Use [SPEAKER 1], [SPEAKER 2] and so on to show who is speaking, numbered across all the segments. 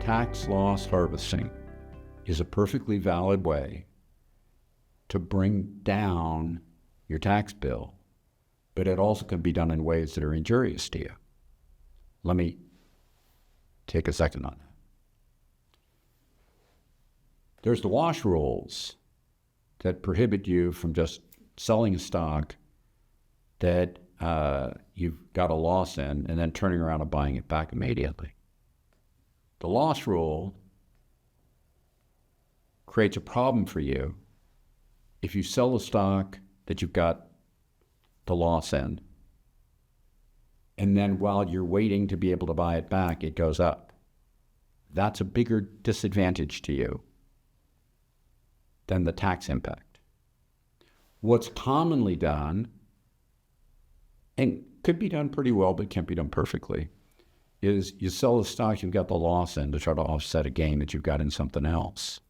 [SPEAKER 1] tax loss harvesting is a perfectly valid way to bring down your tax bill, but it also can be done in ways that are injurious to you. Let me take a second on that. There's the wash rules that prohibit you from just selling a stock that you've got a loss in and then turning around and buying it back immediately. The loss rule creates a problem for you if you sell a stock that you've got the loss in, and then while you're waiting to be able to buy it back, it goes up. That's a bigger disadvantage to you than the tax impact. What's commonly done, and could be done pretty well but can't be done perfectly, is you sell the stock you've got the loss in to try to offset a gain that you've got in something else,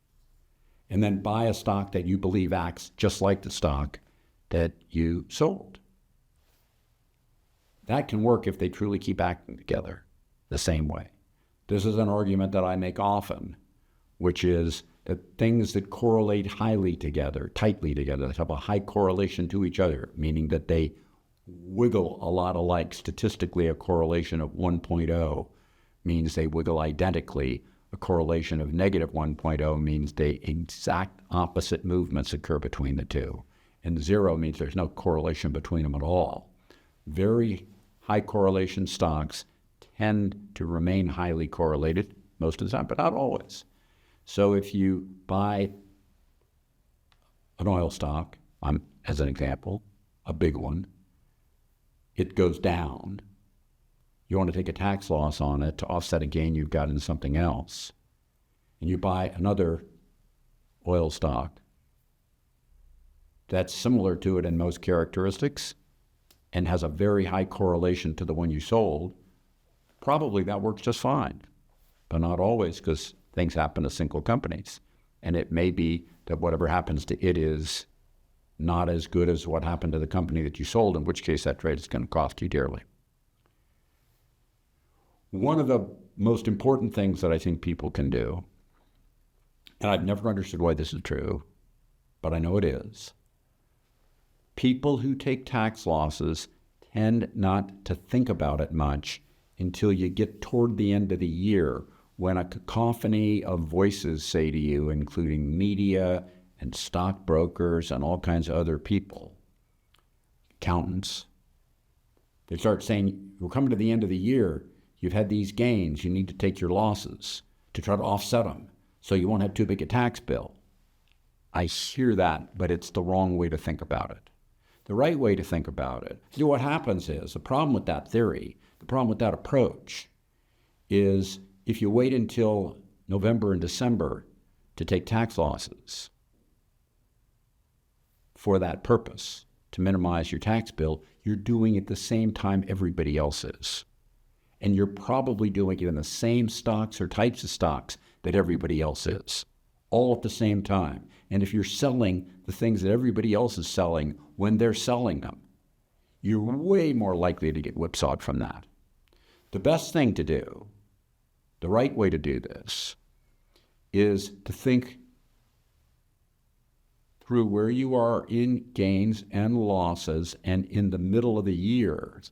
[SPEAKER 1] and then buy a stock that you believe acts just like the stock that you sold. That can work if they truly keep acting together the same way. This is an argument that I make often, which is that things that correlate highly together, tightly together, that have a high correlation to each other, meaning that they wiggle a lot alike. Statistically, a correlation of 1.0 means they wiggle identically. A correlation of negative 1.0 means the exact opposite movements occur between the two. And 0 means there's no correlation between them at all. Very high correlation stocks tend to remain highly correlated most of the time, but not always. So if you buy an oil stock, as an example, a big one, it goes down. You want to take a tax loss on it to offset a gain you've got in something else. And you buy another oil stock that's similar to it in most characteristics and has a very high correlation to the one you sold. Probably that works just fine, but not always, because things happen to single companies. And it may be that whatever happens to it is not as good as what happened to the company that you sold, in which case that trade is going to cost you dearly. One of the most important things that I think people can do, and I've never understood why this is true, but I know it is, people who take tax losses tend not to think about it much until you get toward the end of the year, when a cacophony of voices say to you, including media and stockbrokers and all kinds of other people, accountants, they start saying, we're coming to the end of the year, you've had these gains, you need to take your losses to try to offset them so you won't have too big a tax bill. I hear that, but it's the wrong way to think about it. The right way to think about it, what happens is, the problem with that theory, the problem with that approach is if you wait until November and December to take tax losses for that purpose, to minimize your tax bill, you're doing it the same time everybody else is. And you're probably doing it in the same stocks or types of stocks that everybody else is, all at the same time. And if you're selling the things that everybody else is selling when they're selling them, you're way more likely to get whipsawed from that. The best thing to do, the right way to do this, is to think through where you are in gains and losses, and in the middle of the year,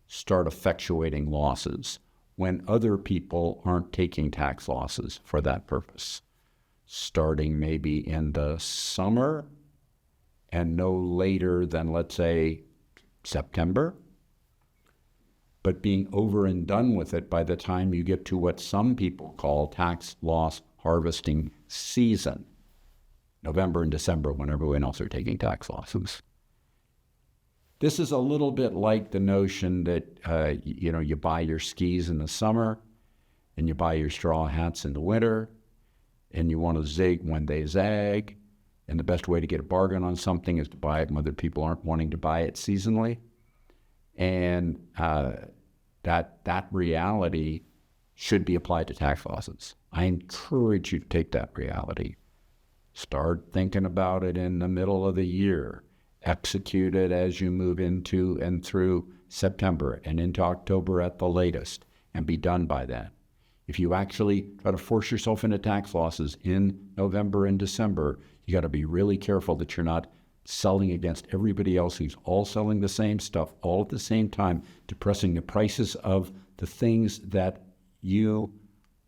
[SPEAKER 1] start effectuating losses when other people aren't taking tax losses for that purpose. Starting maybe in the summer and no later than, let's say, September, but being over and done with it by the time you get to what some people call tax loss harvesting season, November and December, when everyone else are taking tax losses. This is a little bit like the notion that, you buy your skis in the summer and you buy your straw hats in the winter, and you want to zig when they zag, and the best way to get a bargain on something is to buy it when other people aren't wanting to buy it seasonally. And that reality should be applied to tax losses. I encourage you to take that reality. Start thinking about it in the middle of the year. Execute it as you move into and through September and into October at the latest, and be done by then. If you actually try to force yourself into tax losses in November and December, you got to be really careful that you're not selling against everybody else who's all selling the same stuff all at the same time, depressing the prices of the things that you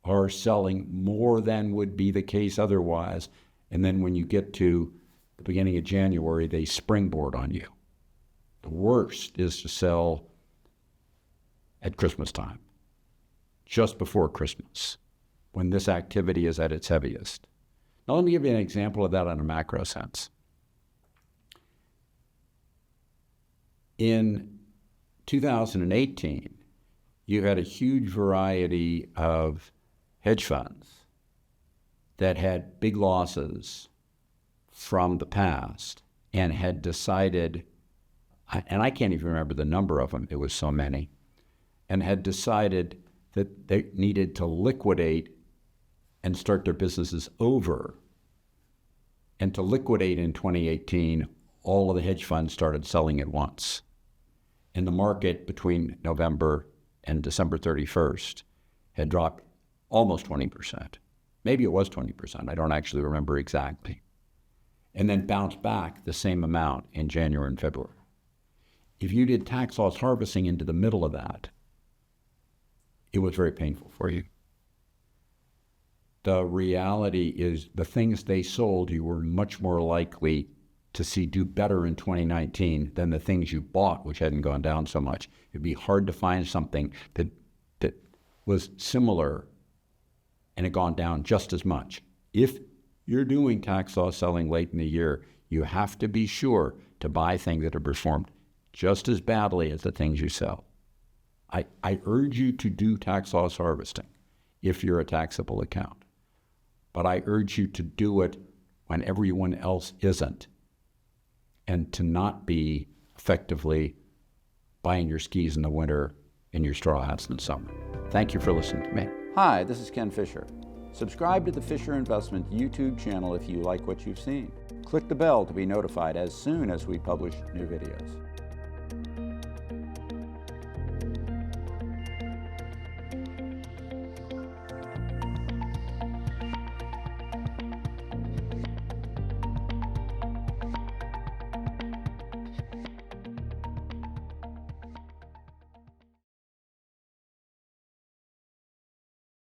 [SPEAKER 1] are selling more than would be the case otherwise. And then when you get to the beginning of January, they springboard on you. The worst is to sell at Christmas time, just before Christmas, when this activity is at its heaviest. Now, let me give you an example of that in a macro sense. In 2018, you had a huge variety of hedge funds that had big losses from the past and had decided, and I can't even remember the number of them, it was so many, and had decided that they needed to liquidate and start their businesses over. And to liquidate in 2018, all of the hedge funds started selling at once. And the market between November and December 31st had dropped almost 20%. Maybe it was 20%. I don't actually remember exactly. And then bounced back the same amount in January and February. If you did tax loss harvesting into the middle of that, it was very painful for you. The reality is the things they sold, you were much more likely to see do better in 2019 than the things you bought, which hadn't gone down so much. It'd be hard to find something that was similar and had gone down just as much. If you're doing tax loss selling late in the year, you have to be sure to buy things that have performed just as badly as the things you sell. I urge you to do tax loss harvesting if you're a taxable account, but I urge you to do it when everyone else isn't, and to not be effectively buying your skis in the winter and your straw hats in the summer. Thank you for listening to me. Hi, this is Ken Fisher. Subscribe to the Fisher Investment YouTube channel if you like what you've seen. Click the bell to be notified as soon as we publish new videos.